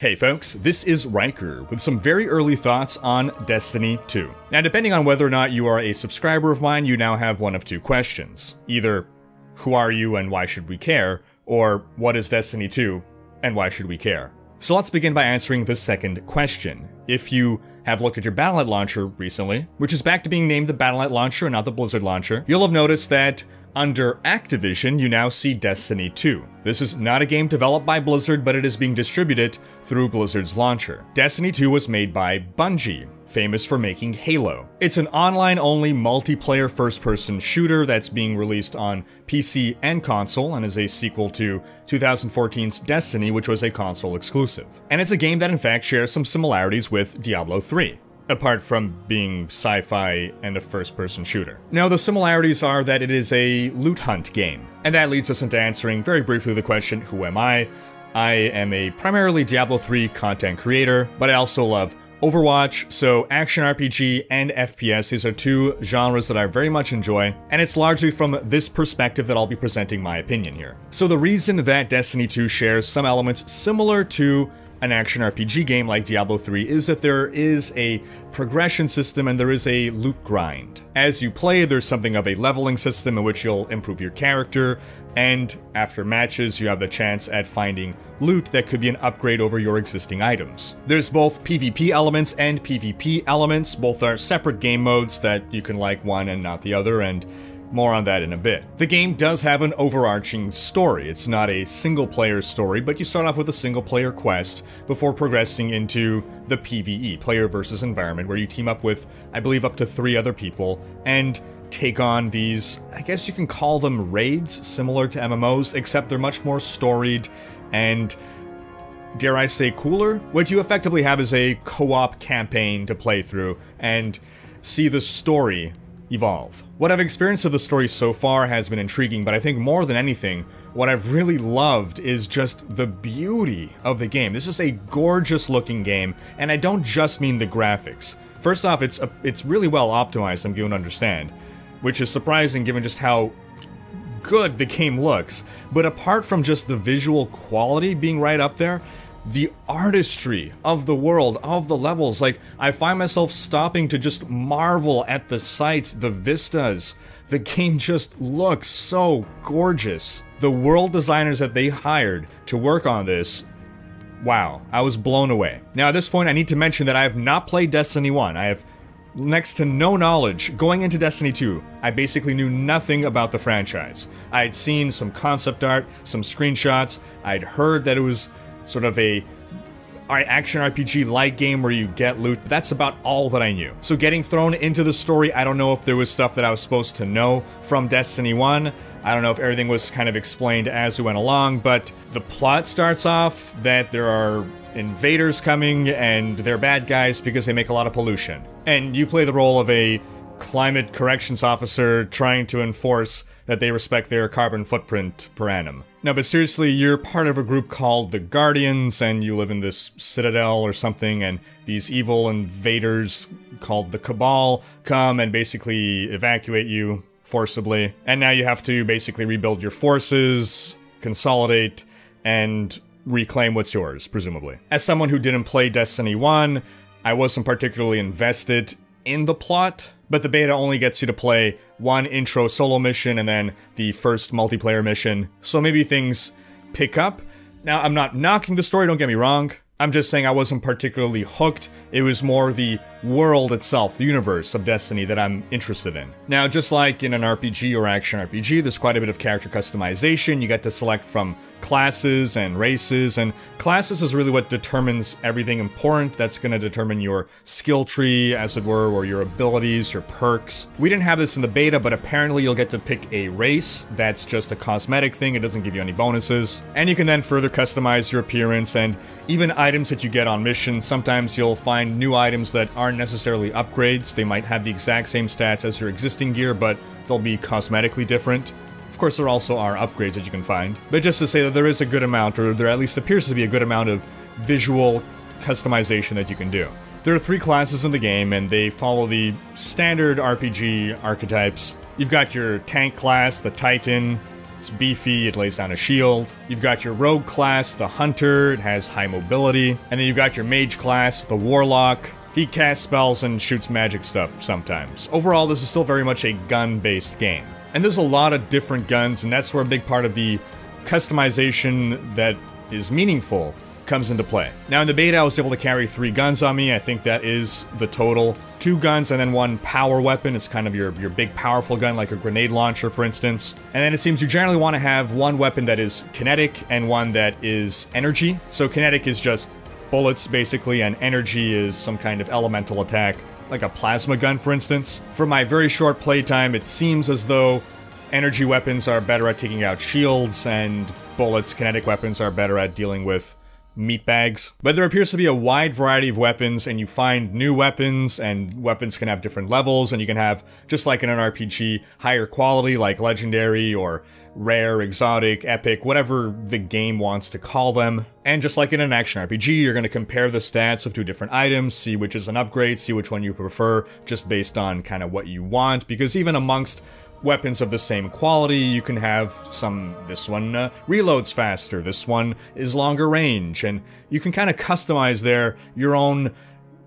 Hey folks, this is Rhykker with some very early thoughts on Destiny 2. Now depending on whether or not you are a subscriber of mine, you now have one of two questions. Either, who are you and why should we care? Or, what is Destiny 2 and why should we care? So let's begin by answering the second question. If you have looked at your Battle.net launcher recently, which is back to being named the Battle.net launcher and not the Blizzard launcher, you'll have noticed that under Activision, you now see Destiny 2. This is not a game developed by Blizzard, but it is being distributed through Blizzard's launcher. Destiny 2 was made by Bungie, famous for making Halo. It's an online-only multiplayer first-person shooter that's being released on PC and console, and is a sequel to 2014's Destiny, which was a console exclusive. And it's a game that in fact shares some similarities with Diablo 3. Apart from being sci-fi and a first-person shooter. Now, the similarities are that it is a loot hunt game, and that leads us into answering very briefly the question, who am I? I am a primarily Diablo 3 content creator, but I also love Overwatch, so action RPG and FPS, these are two genres that I very much enjoy, and it's largely from this perspective that I'll be presenting my opinion here. So the reason that Destiny 2 shares some elements similar to an action RPG game like Diablo 3 is that there is a progression system and there is a loot grind. As you play, there's something of a leveling system in which you'll improve your character, and after matches you have the chance at finding loot that could be an upgrade over your existing items. There's both PvP elements and PvP elements, both are separate game modes that you can like one and not the other, and more on that in a bit. The game does have an overarching story. It's not a single-player story, but you start off with a single-player quest before progressing into the PvE, player versus environment, where you team up with, I believe, up to 3 other people, and take on these, I guess you can call them raids, similar to MMOs, except they're much more storied and, dare I say, cooler? What you effectively have is a co-op campaign to play through and see the story evolve. What I've experienced of the story so far has been intriguing, but I think more than anything, what I've really loved is just the beauty of the game. This is a gorgeous looking game, and I don't just mean the graphics. First off, it's really well optimized, I'm given to understand, which is surprising given just how good the game looks. But apart from just the visual quality being right up there, the artistry of the world, of the levels, like, I find myself stopping to just marvel at the sights, the vistas. The game just looks so gorgeous. The world designers that they hired to work on this, wow, I was blown away. Now at this point I need to mention that I have not played Destiny 1. I have next to no knowledge. Going into Destiny 2, I basically knew nothing about the franchise. I had seen some concept art, some screenshots, I'd heard that it was sort of a action RPG-like game where you get loot, but that's about all that I knew. So getting thrown into the story, I don't know if there was stuff that I was supposed to know from Destiny 1. I don't know if everything was kind of explained as we went along, but the plot starts off that there are invaders coming and they're bad guys because they make a lot of pollution. And you play the role of a climate corrections officer trying to enforce that they respect their carbon footprint per annum. No, but seriously, you're part of a group called the Guardians, and you live in this citadel or something, and these evil invaders called the Cabal come and basically evacuate you forcibly. And now you have to basically rebuild your forces, consolidate, and reclaim what's yours, presumably. As someone who didn't play Destiny 1, I wasn't particularly invested in the plot, but the beta only gets you to play one intro solo mission and then the first multiplayer mission, so maybe things pick up. Now, I'm not knocking the story, don't get me wrong. I'm just saying I wasn't particularly hooked. It was more the world itself, the universe of Destiny that I'm interested in. Now, just like in an RPG or action RPG, there's quite a bit of character customization. You get to select from classes and races, and classes is really what determines everything important. That's going to determine your skill tree, as it were, or your abilities, your perks. We didn't have this in the beta, but apparently you'll get to pick a race. That's just a cosmetic thing. It doesn't give you any bonuses. And you can then further customize your appearance and even items that you get on missions. Sometimes you'll find new items that aren't necessarily upgrades. They might have the exact same stats as your existing gear, but they'll be cosmetically different. Of course, there also are upgrades that you can find. But just to say that there is a good amount, or there at least appears to be a good amount of visual customization that you can do. There are 3 classes in the game, and they follow the standard RPG archetypes. You've got your tank class, the Titan, It's beefy, it lays down a shield. You've got your rogue class, the hunter, it has high mobility. And then you've got your mage class, the warlock. He casts spells and shoots magic stuff sometimes. Overall, this is still very much a gun-based game. And there's a lot of different guns, and that's where a big part of the customization that is meaningful comes into play. Now in the beta, I was able to carry 3 guns on me. I think that is the total. 2 guns and then 1 power weapon. It's kind of your big powerful gun, like a grenade launcher, for instance. And then it seems you generally want to have 1 weapon that is kinetic and 1 that is energy. So kinetic is just bullets, basically, and energy is some kind of elemental attack, like a plasma gun, for instance. For my very short playtime, it seems as though energy weapons are better at taking out shields, and bullets, kinetic weapons, are better at dealing with meatbags. But there appears to be a wide variety of weapons, and you find new weapons, and weapons can have different levels, and you can have, just like in an RPG, higher quality, like legendary, or rare, exotic, epic, whatever the game wants to call them. And just like in an action RPG, you're going to compare the stats of 2 different items, see which is an upgrade, see which one you prefer, just based on kind of what you want, because even amongst weapons of the same quality, you can have some, this one reloads faster, this one is longer range, and you can kind of customize your own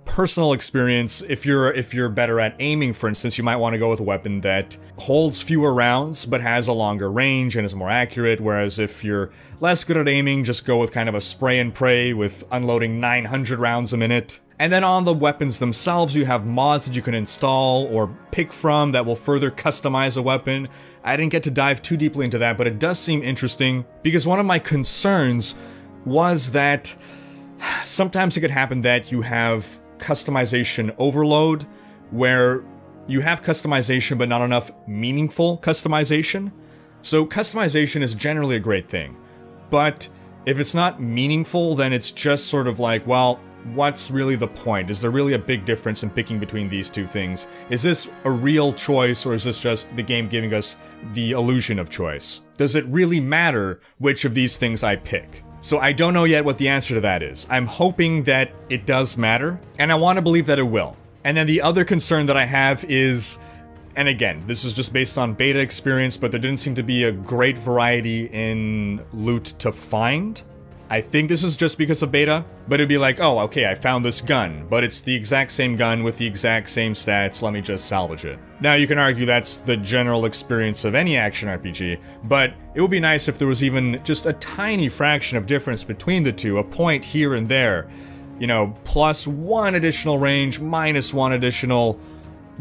personal experience. If you're better at aiming, for instance, you might want to go with a weapon that holds fewer rounds but has a longer range and is more accurate, whereas if you're less good at aiming, just go with kind of a spray and pray with unloading 900 rounds a minute. And then on the weapons themselves, you have mods that you can install or pick from that will further customize a weapon. I didn't get to dive too deeply into that, but it does seem interesting, because one of my concerns was that sometimes it could happen that you have customization overload, where you have customization but not enough meaningful customization. So customization is generally a great thing, but if it's not meaningful, then it's just sort of like, well, what's really the point? Is there really a big difference in picking between these 2 things? Is this a real choice, or is this just the game giving us the illusion of choice? Does it really matter which of these things I pick? So I don't know yet what the answer to that is. I'm hoping that it does matter, and I want to believe that it will. And then the other concern that I have is, and again, this is just based on beta experience, but there didn't seem to be a great variety in loot to find. I think this is just because of beta, but it'd be like, oh, okay, I found this gun, but it's the exact same gun with the exact same stats, let me just salvage it. Now, you can argue that's the general experience of any action RPG, but it would be nice if there was even just a tiny fraction of difference between the 2, a point here and there. You know, plus 1 additional range, minus 1 additional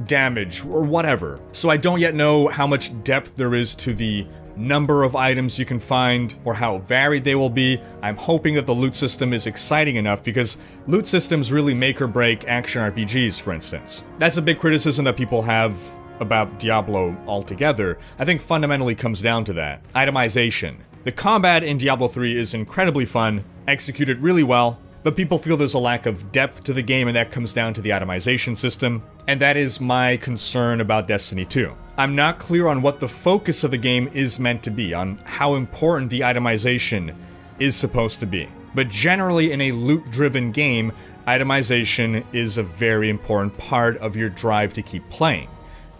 damage, or whatever. So I don't yet know how much depth there is to the number of items you can find, or how varied they will be. I'm hoping that the loot system is exciting enough, because loot systems really make or break action RPGs, for instance. That's a big criticism that people have about Diablo altogether. I think fundamentally comes down to that. Itemization. The combat in Diablo 3 is incredibly fun, executed really well, but people feel there's a lack of depth to the game, and that comes down to the itemization system, and that is my concern about Destiny 2. I'm not clear on what the focus of the game is meant to be, on how important the itemization is supposed to be. But generally, in a loot-driven game, itemization is a very important part of your drive to keep playing.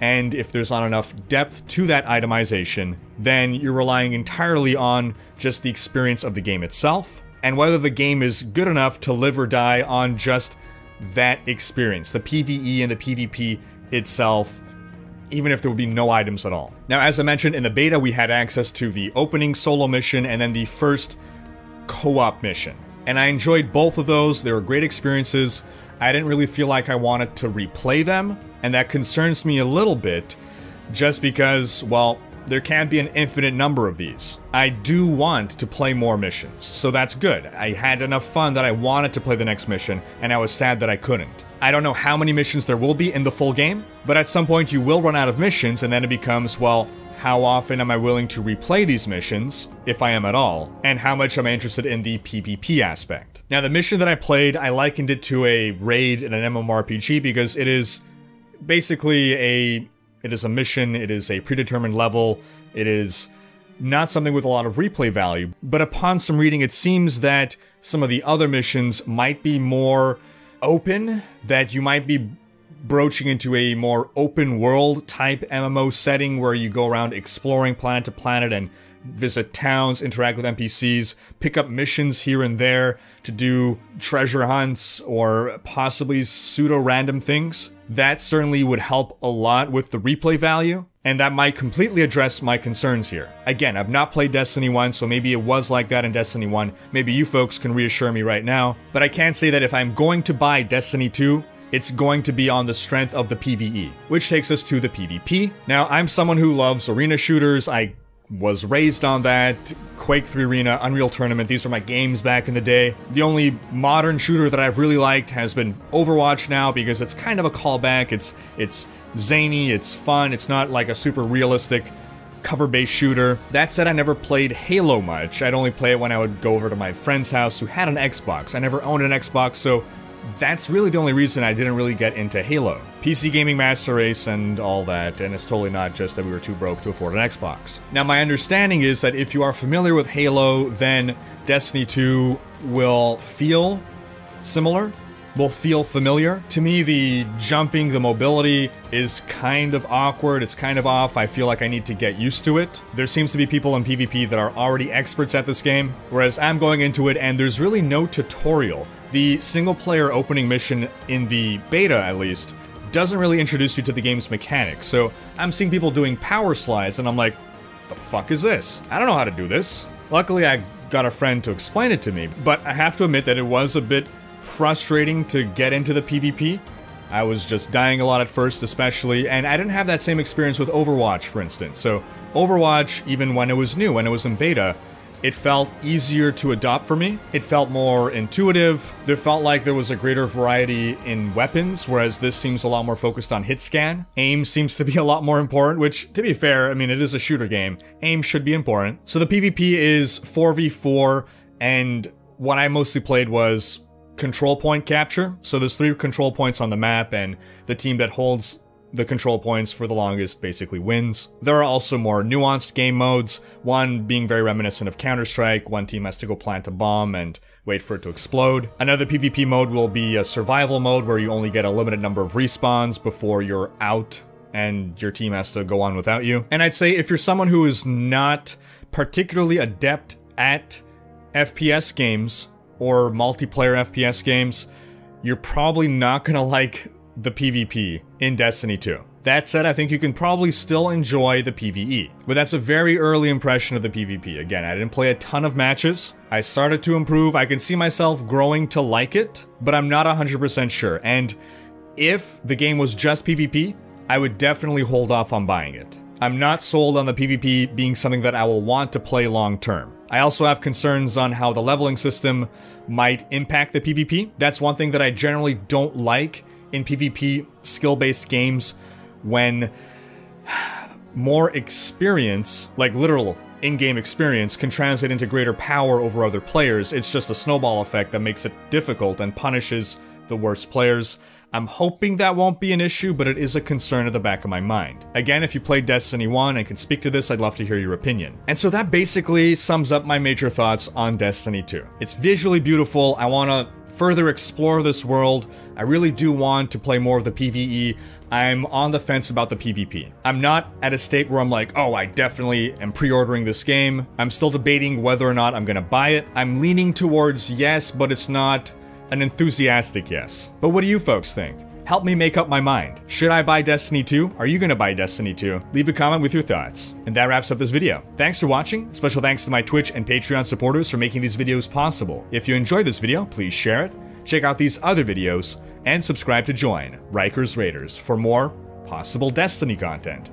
And if there's not enough depth to that itemization, then you're relying entirely on just the experience of the game itself, and whether the game is good enough to live or die on just that experience, the PvE and the PvP itself, even if there would be no items at all. Now, as I mentioned, in the beta we had access to the opening solo mission and then the first co-op mission. And I enjoyed both of those. They were great experiences. I didn't really feel like I wanted to replay them, and that concerns me a little bit, just because, well, there can't be an infinite number of these. I do want to play more missions, so that's good. I had enough fun that I wanted to play the next mission, and I was sad that I couldn't. I don't know how many missions there will be in the full game, but at some point you will run out of missions, and then it becomes, well, how often am I willing to replay these missions, if I am at all, and how much am I interested in the PvP aspect. Now, the mission that I played, I likened it to a raid in an MMORPG because it is basically it is a mission, it is a predetermined level, it is not something with a lot of replay value, but upon some reading it seems that some of the other missions might be more open, that you might be broaching into a more open world type MMO setting where you go around exploring planet to planet and visit towns, interact with NPCs, pick up missions here and there to do treasure hunts or possibly pseudo-random things. That certainly would help a lot with the replay value, and that might completely address my concerns here. Again, I've not played Destiny 1, so maybe it was like that in Destiny 1. Maybe you folks can reassure me right now, but I can say that if I'm going to buy Destiny 2, it's going to be on the strength of the PvE, which takes us to the PvP. Now, I'm someone who loves arena shooters. I was raised on that. Quake 3 Arena, Unreal Tournament, these were my games back in the day. The only modern shooter that I've really liked has been Overwatch now, because it's kind of a callback. It's zany, it's fun, it's not like a super realistic cover-based shooter. That said, I never played Halo much. I'd only play it when I would go over to my friend's house who had an Xbox. I never owned an Xbox, so that's really the only reason I didn't really get into Halo. PC Gaming Master Race and all that, and it's totally not just that we were too broke to afford an Xbox. Now, my understanding is that if you are familiar with Halo, then Destiny 2 will feel similar, will feel familiar. To me, the jumping, the mobility is kind of awkward, it's kind of off. I feel like I need to get used to it. There seems to be people in PvP that are already experts at this game, whereas I'm going into it and there's really no tutorial. The single-player opening mission, in the beta at least, doesn't really introduce you to the game's mechanics, so I'm seeing people doing power slides and I'm like, the fuck is this? I don't know how to do this. Luckily, I got a friend to explain it to me, but I have to admit that it was a bit frustrating to get into the PvP. I was just dying a lot at first, especially, and I didn't have that same experience with Overwatch, for instance. So Overwatch, even when it was new, when it was in beta, it felt easier to adopt for me. It felt more intuitive. There felt like there was a greater variety in weapons, whereas this seems a lot more focused on hit scan. Aim seems to be a lot more important, which, to be fair, I mean, it is a shooter game. Aim should be important. So the PvP is 4v4, and what I mostly played was control point capture. So there's 3 control points on the map, and the team that holds the control points for the longest basically wins. There are also more nuanced game modes, one being very reminiscent of Counter-Strike. One team has to go plant a bomb and wait for it to explode. Another PvP mode will be a survival mode where you only get a limited number of respawns before you're out and your team has to go on without you. And I'd say if you're someone who is not particularly adept at FPS games or multiplayer FPS games, you're probably not gonna like the PvP in Destiny 2. That said, I think you can probably still enjoy the PvE. But that's a very early impression of the PvP. Again, I didn't play a ton of matches. I started to improve. I can see myself growing to like it, but I'm not 100% sure. And if the game was just PvP, I would definitely hold off on buying it. I'm not sold on the PvP being something that I will want to play long term. I also have concerns on how the leveling system might impact the PvP. That's one thing that I generally don't like in PvP skill-based games, when more experience, like literal in-game experience, can translate into greater power over other players. It's just a snowball effect that makes it difficult and punishes the worst players. I'm hoping that won't be an issue, but it is a concern at the back of my mind. Again, if you played Destiny 1 and can speak to this, I'd love to hear your opinion. And so that basically sums up my major thoughts on Destiny 2. It's visually beautiful. I want to further explore this world. I really do want to play more of the PvE. I'm on the fence about the PvP. I'm not at a state where I'm like, oh, I definitely am pre-ordering this game. I'm still debating whether or not I'm gonna buy it. I'm leaning towards yes, but it's not an enthusiastic yes. But what do you folks think? Help me make up my mind. Should I buy Destiny 2? Are you gonna buy Destiny 2? Leave a comment with your thoughts. And that wraps up this video. Thanks for watching. Special thanks to my Twitch and Patreon supporters for making these videos possible. If you enjoyed this video, please share it, check out these other videos, and subscribe to join Rhykkers Raiders for more possible Destiny content.